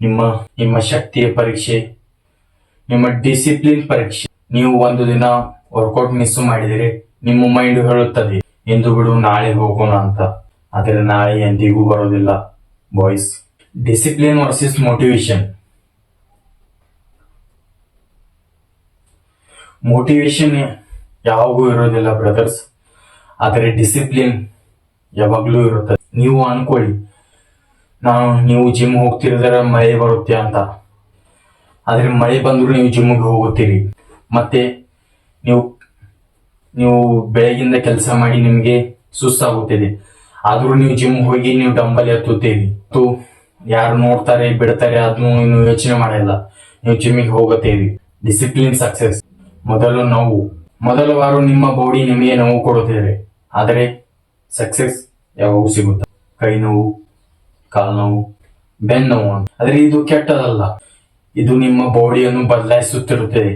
ನಿಮ್ಮ ನಿಮ್ಮ ಶಕ್ತಿಯ ಪರೀಕ್ಷೆ, ನಿಮ್ಮ ಡಿಸಿಪ್ಲಿನ್ ಪರೀಕ್ಷೆ. ನೀವು ಒಂದು ದಿನ ವರ್ಕೌಟ್ ಮಿಸ್ ಮಾಡಿದರೆ ನಿಮ್ಮ ಮೈಂಡ್ ಹೇಳುತ್ತದೆ ಎಂದು ಬಿಡು, ನಾಳೆ ಹೋಗೋಣ ಅಂತ. ಆದರೆ ನಾಳೆ ಎಂದಿಗೂ ಬರೋದಿಲ್ಲ boys. Discipline versus motivation. Motivation ಯಾವಾಗೂ ಇರೋದಿಲ್ಲ ಬ್ರದರ್ಸ್, ಆದರೆ ಡಿಸಿಪ್ಲಿನ್ ಯಾವಾಗ್ಲೂ ಇರುತ್ತದೆ. ನೀವು ಅನ್ಕೊಳ್ಳಿ, ನೀವು ಜಿಮ್ ಹೋಗ್ತಿರಿದ್ರೆ ಮಳೆ ಬರುತ್ತೆ ಅಂತ, ಆದ್ರೆ ಮಳೆ ಬಂದ್ರು ನೀವು ಜಿಮ್ಗೆ ಹೋಗುತ್ತೀರಿ. ಮತ್ತೆ ನೀವು ಬೆಳಗಿಂದ ಕೆಲಸ ಮಾಡಿ ನಿಮ್ಗೆ ಸುಸ್ತಾಗುತ್ತದೆ, ಆದ್ರೂ ನೀವು ಜಿಮ್ ಹೋಗಿ ನೀವು ಡಂಬಲ್ ಎತ್ತುತ್ತೀರಿ. ಯಾರು ನೋಡ್ತಾರೆ ಬಿಡ್ತಾರೆ ಅದನ್ನು ನೀವು ಯೋಚನೆ ಮಾಡಲ್ಲ, ನೀವು ಜಿಮ್ಮಿಗೆ ಹೋಗುತ್ತೀರಿ. Discipline success. ಮೊದಲ ವಾರ ನಿಮ್ಮ ಬಾಡಿ ನಿಮಗೆ ನೋವು ಕೊಡುತ್ತಾರೆ, ಆದರೆ ಸಕ್ಸೆಸ್ ಯಾವಾಗೂ ಸಿಗುತ್ತೆ. ಕೈ ನೋವು, ಕಾಲು ನೋವು, ಬೆನ್ನು ನೋವು. ಆದ್ರೆ ಇದು ಕೆಟ್ಟದಲ್ಲ, ಇದು ನಿಮ್ಮ ಬಾಡಿಯನ್ನು ಬದಲಾಯಿಸುತ್ತಿರುತ್ತದೆ.